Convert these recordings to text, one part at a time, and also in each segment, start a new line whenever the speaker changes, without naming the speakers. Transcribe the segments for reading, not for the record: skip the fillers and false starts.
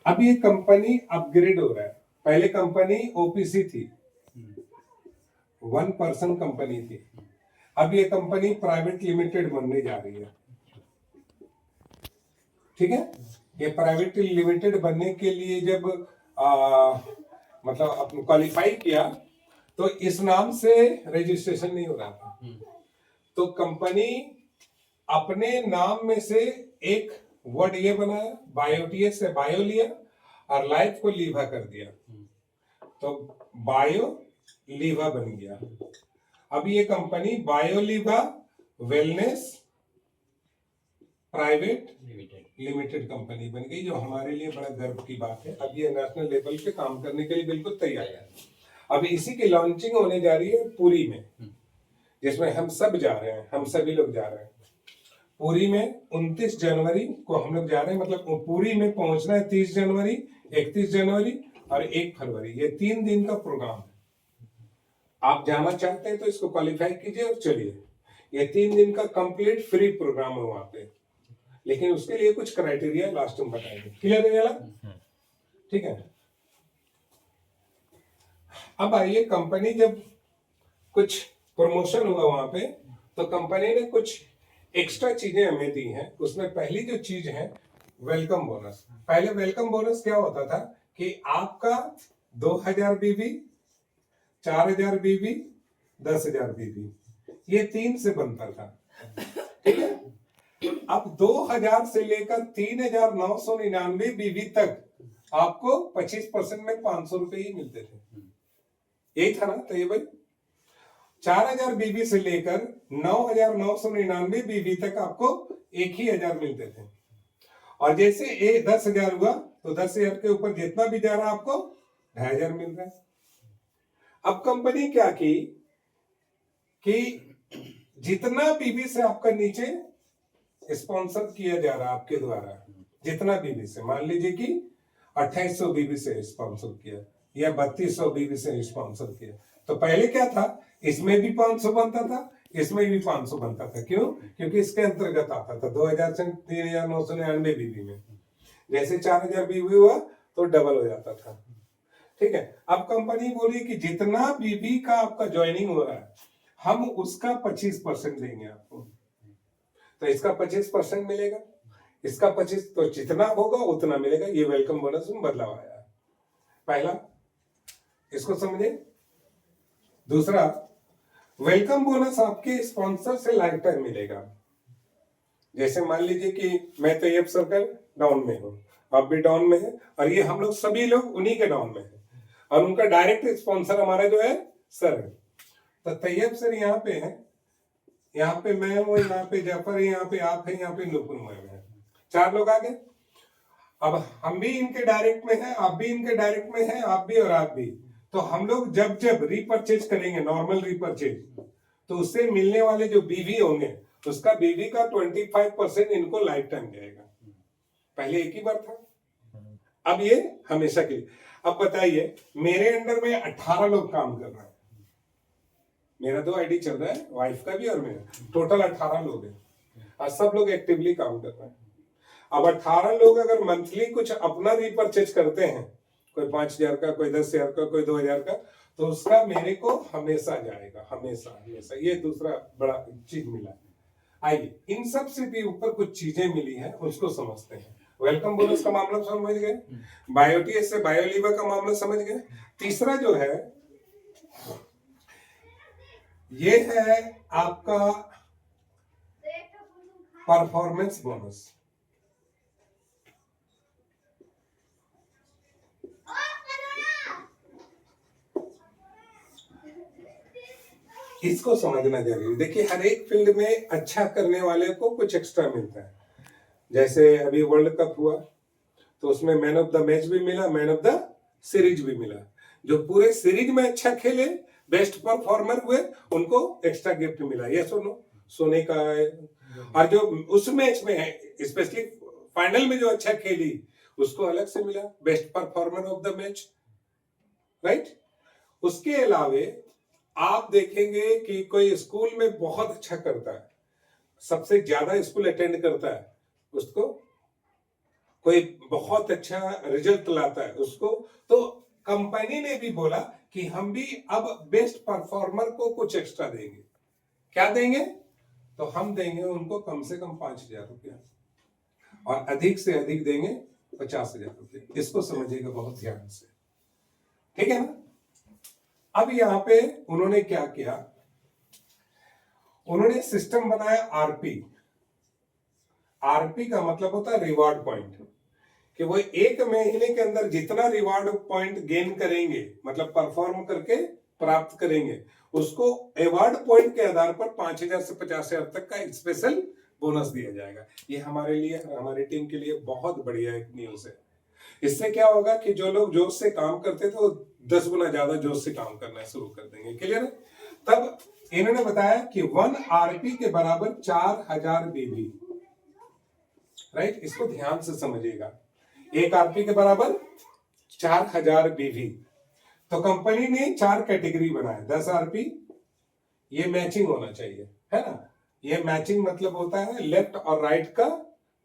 अब ये company upgrade हो रहा है। पहले कंपनी ओपीसी थी, 1 पर्सन कंपनी थी। अब ये कंपनी प्राइवेट लिमिटेड बनने जा रही है। ठीक है, ये प्राइवेट लिमिटेड बनने के लिए जब मतलब अपने क्वालिफाई किया तो इस नाम से रजिस्ट्रेशन नहीं हो रहा था। तो कंपनी अपने नाम में से एक वर्ड ये बनाया, बायोटीएस से बायो लिया और लाइफ को लीवा कर दिया, तो बायो लीवा बन गया। अब ये company Bioliva wellness private limited company बन गई, जो हमारे लिए बड़ा गर्व की बात है। अब ये नेशनल लेवल पे काम करने के लिए बिल्कुल तैयार है। अब इसी की लॉन्चिंग होने जा रही है पुरी में, जिसमें हम सब जा रहे हैं, हम सभी लोग जा रहे हैं। पुरी में 29 जनवरी को हम लोग जा रहे हैं। मतलब पुरी में पहुंचना है 30 जनवरी, 31 जनवरी और 1 फरवरी। ये 3 दिन का प्रोग्राम है। आप जाना चाहते हैं तो इसको क्वालिफाई कीजिए और चलिए। ये 3 दिन का कंप्लीट फ्री प्रोग्राम है वहां पे, लेकिन उसके लिए कुछ क्राइटेरिया लास्ट में बताएंगे। क्लियर है ना? ठीक है। अब आइए, कंपनी जब कुछ प्रमोशन हुआ वहां पे, तो कंपनी ने कुछ एक्स्ट्रा चीजें हमें दी हैं। उसमें पहली जो चीज है वेलकम बोनस। पहले वेलकम बोनस क्या होता था कि आपका 2000 बीबी, 4000 बीबी, 10,000 बीबी, ये 3 से बनता था। ठीक है। अब 2000 से लेकर 3999 बीबी तक आपको 25% में 500 रुपए ही मिलते थे। यही था ना? तो ये भाई 4000 बीबी से लेकर 9999 बीबी तक आपको 1,000 मिलते थे। और जैसे 10,000 हुआ तो 10,000 के ऊपर जितना भी जा रहा आपको 2,500 मिल रहा है। अब कंपनी क्या की कि जितना बीबी से आपका नीचे स्पॉन्सर किया जा रहा है आपके द्वारा, जितना बीबी से, मान लीजिए कि 2800 बीबी से स्पॉन्सर किया या 3200 बीबी से स्पॉन्सर किया, तो पहले क्या था, इसमें भी 500 बनता था, इसमें भी 500 बनता था। क्यों? क्योंकि इसके अंतर्गत आता था 2000 से 3999 बीबी में। जैसे 4000 बीबी हुआ तो डबल हो जाता था। ठीक है। अब कंपनी बोली कि जितना बीबी का आपका ज्वाइनिंग हो रहा है, हम उसका 25% देंगे आपको। तो इसका 25% मिलेगा, इसका 25, तो जितना होगा उतना मिलेगा। ये वेलकम बोनस में बदलाव आया है। पहला, इसको समझे। दूसरा, वेलकम बोनस आपके स्पॉन्सर से लाइफ टाइम मिलेगा। जैसे मान लीजिए कि मैं तैयब सर्कल डाउन में हूँ, आप भी डाउन में है, और ये हम लोग सभी लोग उन्हीं के डाउन में है, और उनका डायरेक्ट स्पॉन्सर हमारा जो है सर है। तो तैयब सर यहाँ पे है, यहाँ पे मैं हूँ, यहाँ पे जाफर है, यहाँ पे आप है, यहाँ पे नुपुर है। 4 लोग आ गए। अब हम भी इनके डायरेक्ट में हैं, आप भी इनके डायरेक्ट में हैं, आप भी और आप भी। तो हम लोग जब जब रीपरचेज करेंगे, नॉर्मल रीपरचेज, तो उससे मिलने वाले जो बीवी होंगे, उसका बीवी का 25% इनको लाइफ टाइम जाएगा। पहले एक ही बार था, अब ये हमेशा के लिए। अब बताइए, मेरे अंडर में 18 लोग काम कर रहे हैं। मेरा 2 आईडी चल रहा है, वाइफ का भी और मेरा, टोटल 18 लोग हैं, और सब लोग एक्टिवली काम कर रहे हैं। अब 18 लोग अगर मंथली कुछ अपना रीपरचेज करते हैं, कोई 5,000 का, कोई 10,000 का, कोई 2,000 का, तो उसका मेरे को हमेशा जाएगा, हमेशा हमेशा। ये दूसरा बड़ा चीज मिला है। आइए, इन सब से भी ऊपर कुछ चीजें मिली हैं, उसको समझते हैं। वेलकम बोनस का मामला समझ गए, बायोटीएस से बायोलीवा का मामला समझ गए। तीसरा जो है, ये है आपका परफॉर्मेंस बोनस। इसको समझना जरूरी। देखिए, हर एक फील्ड में अच्छा करने वाले को कुछ एक्स्ट्रा मिलता है। जैसे अभी वर्ल्ड कप हुआ तो उसमें मैन ऑफ द मैच भी मिला, मैन ऑफ द सीरीज भी मिला। जो पूरे सीरीज में अच्छा खेले, बेस्ट परफॉर्मर हुए, उनको एक्स्ट्रा गिफ्ट मिला। ये सुनो, सोने का है। और जो उस मैच में है, स्पेशली फाइनल में जो अच्छा खेली, उसको अलग से मिला, best performer of the match, right. उसके अलावे आप देखेंगे कि कोई स्कूल में बहुत अच्छा करता है, सबसे ज्यादा स्कूल अटेंड करता है, उसको कोई बहुत अच्छा रिजल्ट लाता है उसको, तो कंपनी ने भी बोला कि हम भी अब बेस्ट परफॉर्मर को कुछ एक्स्ट्रा देंगे। क्या देंगे? तो हम देंगे उनको कम से कम 5,000 रुपया और अधिक से अधिक देंगे 50,000 रुपये। इसको समझिएगा बहुत ध्यान से, ठीक है ना। अब यहां पे उन्होंने क्या किया, उन्होंने सिस्टम बनाया आरपी। आरपी का मतलब होता है रिवार्ड पॉइंट, कि वो एक महीने के अंदर जितना रिवार्ड पॉइंट गेन करेंगे, मतलब परफॉर्म करके प्राप्त करेंगे, उसको अवार्ड पॉइंट के आधार पर 5,000 से 50,000 तक का स्पेशल बोनस दिया जाएगा। ये हमारे लिए, हमारी टीम के लिए बहुत बढ़िया एक न्यूज है। इससे क्या होगा कि जो लोग जोश से काम करते थे वो 10 गुना ज्यादा जोश से काम करना शुरू कर देंगे। क्लियर है? तब इन्होंने बताया कि 1 आरपी के बराबर 4,000 बीबी। राइट, इसको ध्यान से समझिएगा। 1 आरपी के बराबर 4,000 बीवी। तो कंपनी ने 4 कैटेगरी बनाए। 10 आरपी, ये मैचिंग होना चाहिए, है ना। ये मैचिंग मतलब होता है लेफ्ट और राइट का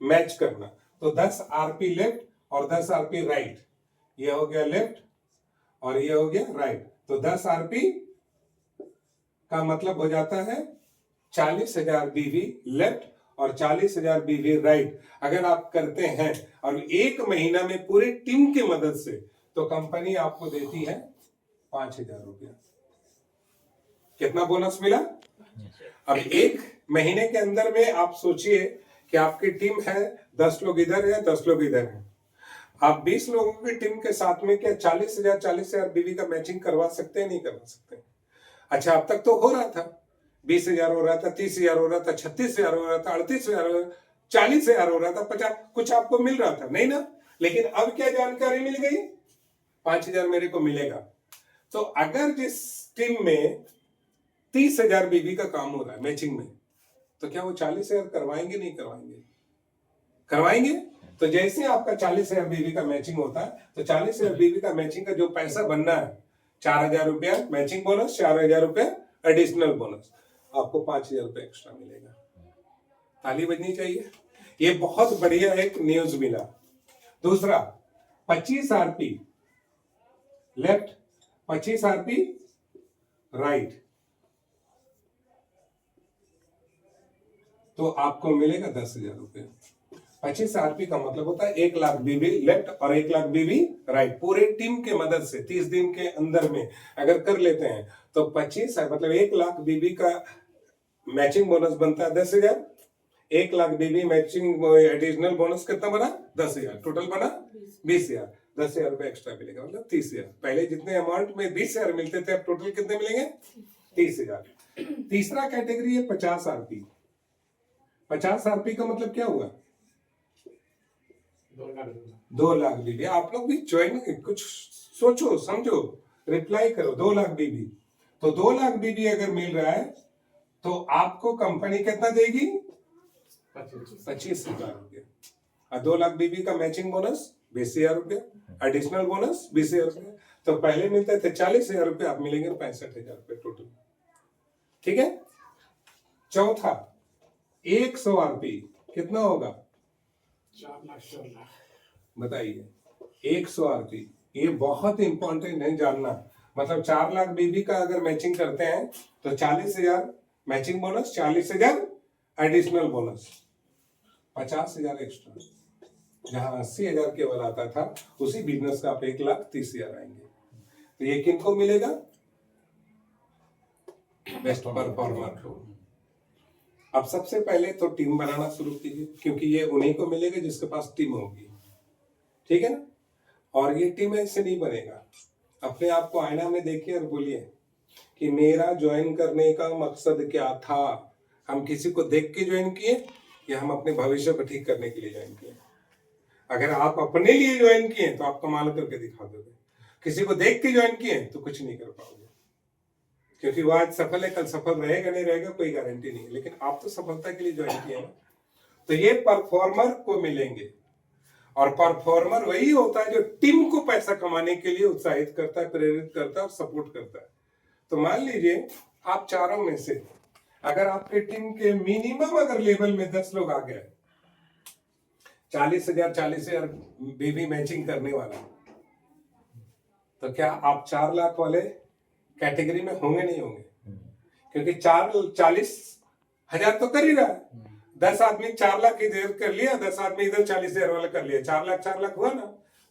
मैच करना। तो 10 आरपी लेफ्ट और 10 आरपी राइट, ये हो गया लेफ्ट और ये हो गया राइट। तो 10 आरपी का मतलब हो जाता है 40,000 बीवी लेफ्ट और 40,000 बीवी राइट। अगर आप करते हैं और 1 महीना में पूरी टीम की मदद से, तो कंपनी आपको देती है 5,000 रुपया। कितना बोनस मिला? अब 1 महीने के अंदर में आप सोचिए कि आपकी टीम है 10 लोग इधर है, 10 लोग इधर है। आप 20 लोगों की टीम के साथ में क्या 40,000 बीवी का मैचिंग करवा सकते हैं? नहीं करवा सकते। अच्छा, अब तक तो हो रहा था, 20,000 हो रहा था, 30,000 हो रहा था, 36,000 हो रहा था, 38,000 हो रहा था, 40,000 हो रहा था, 50 कुछ आपको मिल रहा था, नहीं ना। लेकिन अब क्या जानकारी मिल गई? 5,000 मेरे को मिलेगा। तो अगर जिस टीम में 30,000 बीबी का काम हो रहा है मैचिंग में, तो क्या वो 40,000 करवाएंगे? नहीं करवाएंगे? करवाएंगे। तो जैसे आपका 40,000 बीबी का मैचिंग होता है, तो 40,000 बीबी का मैचिंग का जो पैसा बनना है, 4,000 रुपया मैचिंग बोनस, 4,000 रुपया एडिशनल बोनस, आपको 5,000 रुपया एक्स्ट्रा मिलेगा। ताली बजनी चाहिए। ये बहुत बढ़िया एक न्यूज मिला। दूसरा, 25 आरपी लेफ्ट, 25 आरपी राइट, तो आपको मिलेगा 10,000 रुपये। 25 आरपी का मतलब होता है 1 लाख बीबी लेफ्ट और 1 लाख बीबी राइट। पूरे टीम के मदद से 30 दिन के अंदर में अगर कर लेते हैं तो 25 मतलब 1 लाख बीबी का मैचिंग बोनस बनता है 10,000। 1 लाख बीबी मैचिंग एडिशनल बोनस कितना बना? 10,000। टोटल बना 20,000। 10,000 रुपए एक्स्ट्रा मिलेगा, मतलब 30,000। पहले जितने अमाउंट में 20,000 मिलते थे, अब टोटल कितने मिलेंगे? 30,000। तीसरा कैटेगरी है 50 आरपी। 50 आरपी का मतलब क्या हुआ? 2 लाख बीबी। आप लोग भी ज्वाइन, कुछ सोचो समझो, रिप्लाई करो। 2 लाख बीबी, तो 2 लाख बीबी अगर मिल रहा है तो आपको कंपनी कितना देगी? 25,000 रुपया। और 2 लाख बीबी का मैचिंग बोनस 20,000 रुपया, एडिशनल बोनस 20,000 रुपया। तो पहले मिलते थे 40,000 रुपया, अब मिलेंगे 65,000 रुपये टोटल। ठीक है। चौथा, 100 आरपी कितना होगा?
4,00,000।
बताइए। 100 आरपी, ये बहुत इंपॉर्टेंट है जानना। मतलब 4 लाख बीबी का अगर मैचिंग करते हैं तो 40,000 matching bonus, 40,000 additional bonus, 50,000 extra. जहां 80,000 केवल आता था, उसी बिजनेस का आप 1,30,000 आएंगे। तो ये किनको मिलेगा? बेस्ट परफॉर्मर को। अब सबसे पहले तो टीम बनाना शुरू कीजिए, क्योंकि ये उन्हीं को मिलेगा जिसके पास टीम होगी। ठीक है ना। और ये टीम ऐसे नहीं बनेगा। अपने आप को आईना में देखिए और बोलिए कि मेरा ज्वाइन करने का मकसद क्या था। हम किसी को देख के ज्वाइन किए या हम अपने भविष्य को ठीक करने के लिए ज्वाइन किए? अगर आप अपने लिए ज्वाइन किए तो आप कमाल करके दिखा दोगे। किसी को देख के ज्वाइन किए तो कुछ नहीं कर पाओगे, क्योंकि वो आज सफल है, कल सफल रहेगा नहीं रहेगा कोई गारंटी नहीं है। लेकिन आप तो सफलता के लिए ज्वाइन किए ना। तो ये परफॉर्मर को मिलेंगे। और परफॉर्मर वही होता है जो टीम को पैसा कमाने के लिए उत्साहित करता है, प्रेरित करता है और सपोर्ट करता है। तो मान लीजिए आप चारों में से अगर आपके टीम के मिनिमम अगर लेवल में 10 लोग आ गए, 40,000 बेबी मैचिंग करने वाला, तो क्या आप 4 लाख वाले कैटेगरी में होंगे? नहीं होंगे, क्योंकि 40,000 तो कर ही रहा है। 10 आदमी 4 लाख इधर कर लिया, 10 आदमी इधर 40,000 वाला कर लिया, 4 लाख हुआ ना,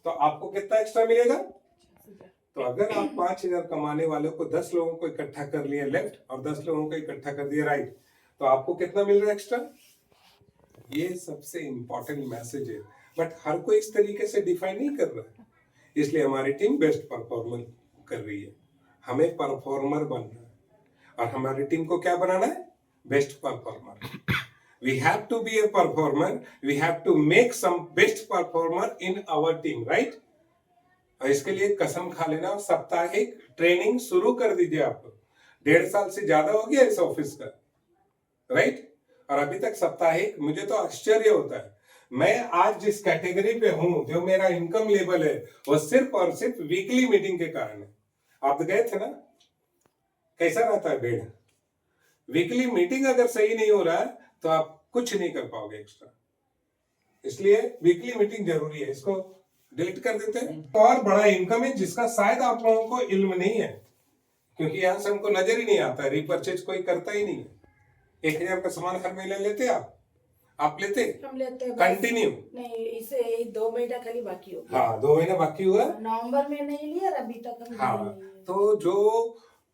तो आपको कितना एक्स्ट्रा मिलेगा? तो अगर आप 5,000 कमाने वालों को 10 लोगों को इकट्ठा कर लिया लेफ्ट और 10 लोगों को इकट्ठा कर दिया राइट, तो आपको कितना मिल रहा है एक्स्ट्रा? ये सबसे इंपॉर्टेंट मैसेज है, बट हर कोई इस तरीके से डिफाइन नहीं कर रहा है। इसलिए हमारी टीम बेस्ट परफॉर्मर कर रही है। हमें परफॉर्मर बनना है, और हमारी टीम को क्या बनाना है? Best performer. We have to be a performer. We have to make some best performer in our team, right? और इसके लिए कसम खा लेना, साप्ताहिक ट्रेनिंग शुरू कर दीजिए। आप 1.5 साल से ज्यादा हो गया इस ऑफिस का, राइट? और अभी तक साप्ताहिक, मुझे तो आश्चर्य होता है। मैं आज जिस कैटेगरी पे हूं, जो मेरा इनकम लेवल है, वो सिर्फ और सिर्फ वीकली मीटिंग के कारण है। आप गए थे ना, कैसा रहता है बेड? वीकली मीटिंग अगर सही नहीं हो रहा है तो आप कुछ नहीं कर पाओगे एक्स्ट्रा। इसलिए वीकली मीटिंग जरूरी है। इसको डिलीट कर देते हैं। और बड़ा इनकम है जिसका शायद आप लोगों को इल्म नहीं है, क्योंकि यहां से हमको नजर ही नहीं आता है। रिपर्चेज कोई करता ही नहीं है। 1,000 का सामान हर महीने लेते आप लेते?
हम लेते हैं
कंटिन्यू
नहीं, इसे 2 महीना खाली बाकी हो गया।
हाँ, 2 महीने बाकी हुआ।
नवंबर में नहीं लिया और अभी तक हम
हाँ,
नहीं लिए।
तो जो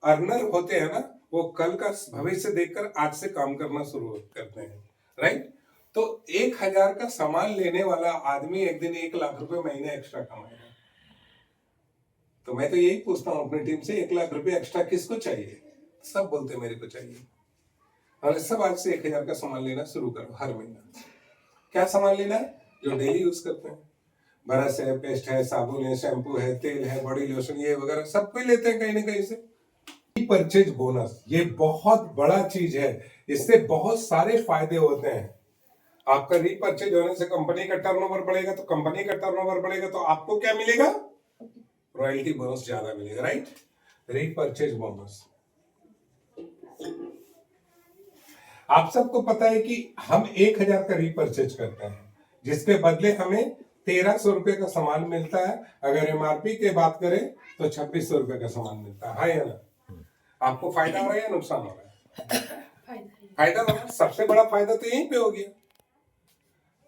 अर्नर होते हैं ना, वो कल का भविष्य देखकर आज से काम करना शुरू करते हैं, राइट? तो 1,000 का सामान लेने वाला आदमी एक दिन 1 लाख रुपए महीने एक्स्ट्रा कमाएगा। तो मैं तो यही पूछता हूँ अपनी टीम से, 1 लाख रुपए एक्स्ट्रा किसको चाहिए? सब बोलते मेरे को चाहिए। और सब आज से 1,000 का सामान लेना शुरू करो हर महीना। क्या सामान लेना है? जो डेली यूज करते हैं। ब्रश है, पेस्ट है, साबुन है, शैम्पू है, तेल है, बॉडी लोशन, ये वगैरह सब कोई लेते हैं कहीं ना कहीं से। परचेज बोनस, ये बहुत बड़ा चीज है। इससे बहुत सारे फायदे होते हैं। आपका रीपरचेज होने से कंपनी का टर्नओवर बढ़ेगा, तो कंपनी का टर्नओवर बढ़ेगा तो आपको क्या मिलेगा? रॉयल्टी बोनस ज्यादा मिलेगा, राइट? Repurchase bonus. आप सबको पता है कि हम 1,000 का रीपरचेज करते हैं, जिसके बदले हमें 1,300 रुपए का सामान मिलता है। अगर एमआरपी की बात करें तो 2,600 रुपए का सामान मिलता है या ना? आपको फायदा हो रहा है या नुकसान हो रहा है? फायदा हो रहा है। सबसे बड़ा फायदा तो यहीं पे हो गया।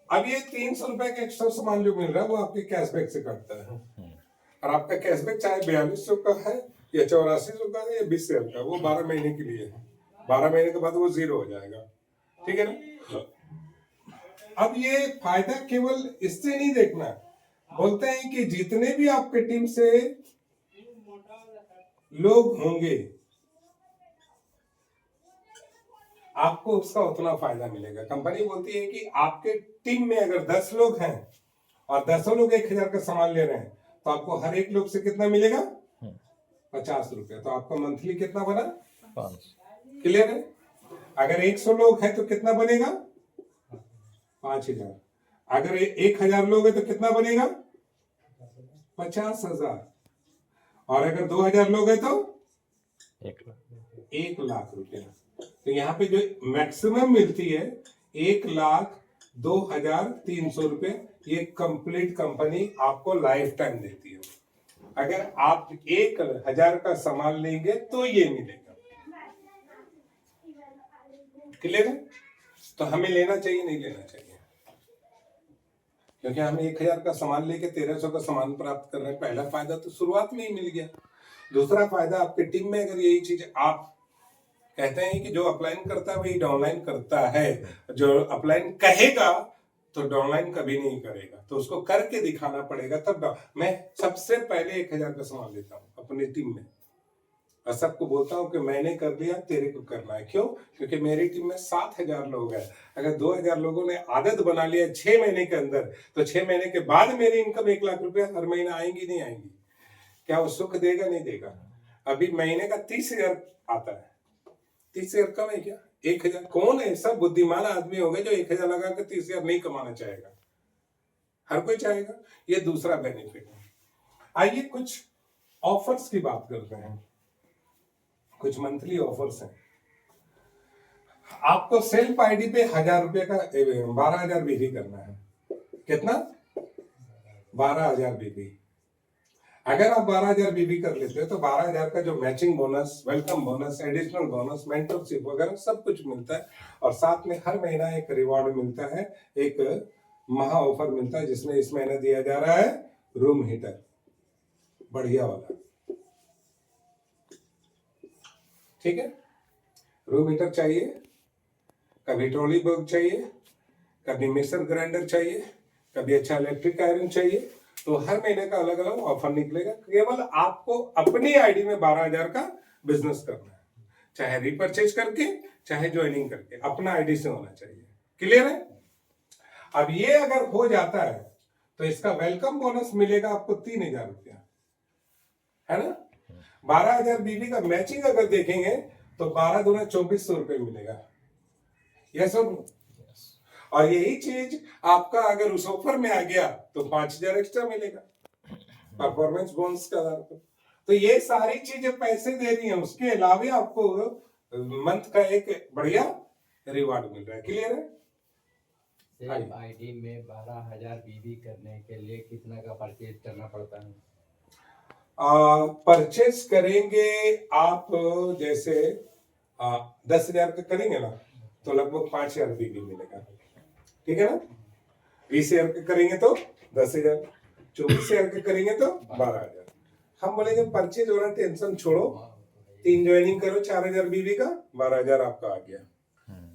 अब ये 300 रुपए का एक्स्ट्रा सामान जो मिल रहा है वो आपके कैशबैक से कटता है, और आपका कैशबैक चाहे 4200 का है या 8400 का है या 20,000 का, वो 12 महीने के लिए है। 12 महीने के बाद वो 0 हो जाएगा, ठीक है ना? अब ये फायदा केवल इससे नहीं देखना। बोलते हैं कि जितने भी आपके टीम से लोग होंगे, आपको उसका उतना फायदा मिलेगा। कंपनी बोलती है कि आपके टीम में अगर 10 लोग हैं और 10 लोग 1,000 का सामान ले रहे हैं, तो आपको हर एक लोग से कितना मिलेगा? 50 रुपया। तो आपका मंथली कितना बना? 5। क्लियर है? अगर 100 लोग हैं तो कितना बनेगा? 5,000। अगर 1,000 लोग हैं तो कितना बनेगा? 50,000। और अगर 2,000 लोग हैं तो 1 लाख रुपया। तो यहाँ पे जो मैक्सिमम मिलती है 1,02,300 रुपए, ये कंप्लीट कंपनी आपको लाइफ टाइम देती है। अगर आप 1,000 का सामान लेंगे तो ये मिलेगा। क्लियर है? तो हमें लेना चाहिए नहीं लेना चाहिए? क्योंकि हमें 1,000 का सामान लेके 1,300 का सामान प्राप्त कर रहे हैं। पहला फायदा तो शुरुआत में ही मिल गया। दूसरा फायदा, आपके टीम में अगर यही चीज, आप कहते हैं कि जो अपलाइन करता है वही डाउनलाइन करता है। जो अपलाइन कहेगा तो डाउनलाइन कभी नहीं करेगा, तो उसको करके दिखाना पड़ेगा तब। मैं सबसे पहले 1,000 का सामान लेता हूँ अपनी टीम में, और सबको बोलता हूँ कि मैंने कर लिया, तेरे को करना है। क्यों? क्योंकि मेरी टीम में 7,000 लोग हैं। अगर 2,000 लोगों ने आदत बना लिया 6 महीने के अंदर, तो 6 महीने के बाद मेरी इनकम 1 लाख रुपया हर महीना आएंगी नहीं आएंगी? क्या वो सुख देगा नहीं देगा? अभी महीने का 30,000 आता है। 30,000 कम है क्या? 1,000। कौन ऐसा बुद्धिमान आदमी होगा जो 1,000 लगा कर 30,000 नहीं कमाना चाहेगा? हर कोई चाहेगा। ये दूसरा बेनिफिट है। आइए कुछ ऑफर्स की बात करते हैं। कुछ मंथली ऑफर्स हैं। आपको सेल्फ आईडी पे 1,000 रुपए का 12,000 बिक्री करना है। कितना 12,000 बीबी। अगर आप 12,000 बीबी कर लेते हो तो 12,000 का जो matching bonus, welcome bonus, additional bonus, mentorship वगैरह सब कुछ मिलता है, और साथ में हर महीना एक रिवॉर्ड मिलता है, एक महा ऑफर मिलता है, जिसमें इस महीने दिया जा रहा है रूम हीटर बढ़िया वाला। ठीक है, रूम हीटर चाहिए, कभी ट्रॉली बैग चाहिए, कभी मिक्सर ग्राइंडर चाहिए, कभी अच्छा इलेक्ट्रिक आयरन चाहिए, तो हर महीने का अलग अलग ऑफर निकलेगा। केवल आपको अपनी आईडी में 12,000 का बिजनेस करना है, चाहे रीपरचेज करके चाहे ज्वाइनिंग करके, अपना आईडी से होना चाहिए। क्लियर है? अब ये अगर हो जाता है तो इसका वेलकम बोनस मिलेगा आपको 3,000 रुपया, है ना। 12,000 बीबी का मैचिंग अगर देखेंगे तो 12 दूना 2,400 रुपये मिलेगा। यस और नो? और यही चीज आपका अगर उस ऑफर में आ गया तो 5,000 एक्स्ट्रा मिलेगा परफॉर्मेंस बोनस के आधार पर। तो ये सारी चीजें पैसे दे रही हैं, उसके अलावा आपको मंथ का एक बढ़िया रिवार्ड मिल रहा है। क्लियर है?
सेम आईडी में 12,000 बीबी करने के लिए कितना का परचेज करना पड़ता है?
परचेस करेंगे आप, जैसे 10,000 का करेंगे ना तो लगभग 5,000 बीबी मिलेगा। ठीक है ना। 20,000 का करेंगे तो 10,000, 24,000 का करेंगे तो 12,000। हम बोलेंगे परचेज वाला टेंशन छोड़ो, 3 ज्वाइनिंग करो, 4,000 बीबी का 12,000 आपका आ गया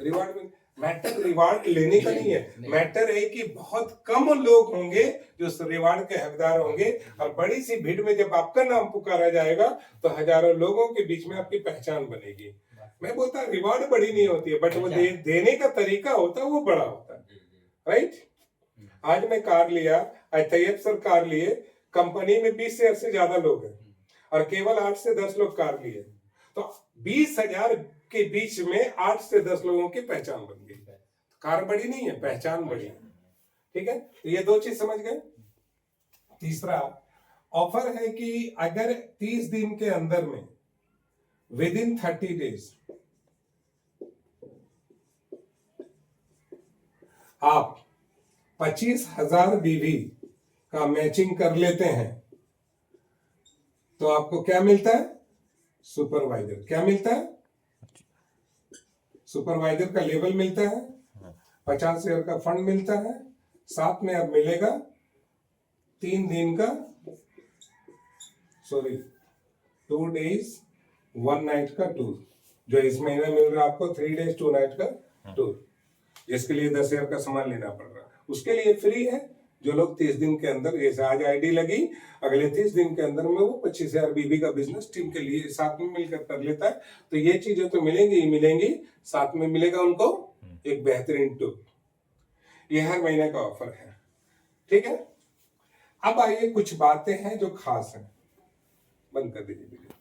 रिवार्ड में। मैटर रिवार्ड लेने का नहीं है, मैटर है कि बहुत कम लोग होंगे जो उस रिवार्ड के हकदार होंगे, और बड़ी सी भीड़ में जब आपका नाम पुकारा जाएगा तो हजारों लोगों के बीच में आपकी पहचान बनेगी। मैं बोलता रिवार्ड बड़ी नहीं होती है, बट वो देने का तरीका होता है वो बड़ा होता है। राइट? आज मैं कार लिया, आज तैयब सर कार लिए, कंपनी में 20 शेयर से ज्यादा लोग हैं और केवल 8 से 10 लोग कार लिए, तो 20,000 के बीच में 8 से 10 लोगों की पहचान बन गई। कार बड़ी नहीं है, पहचान बड़ी है। ठीक है, तो ये 2 चीज समझ गए। तीसरा ऑफर है कि अगर 30 दिन के अंदर में विद इन 30 डेज आप 25,000 बीवी का मैचिंग कर लेते हैं तो आपको क्या मिलता है? सुपरवाइजर। क्या मिलता है? सुपरवाइजर का लेवल मिलता है, 50,000 का फंड मिलता है, साथ में अब मिलेगा 3 दिन का 2 डेज 1 नाइट का टूर, जो इस महीने मिल रहा है आपको 3 डेज 2 नाइट का टूर, जिसके लिए 10,000 का सामान लेना पड़ रहा है। उसके लिए फ्री है। जो लोग 30 दिन के अंदर, जैसे आज आईडी लगी, अगले 30 दिन के अंदर में वो 25,000 बीबी का बिजनेस टीम के लिए साथ में मिलकर कर लेता है, तो ये चीजें तो मिलेंगी ही मिलेंगी, साथ में मिलेगा उनको एक बेहतरीन टूर। ये हर महीने का ऑफर है। ठीक है, अब आइए कुछ बातें हैं जो खास हैं। बंद कर दीजिए वीडियो।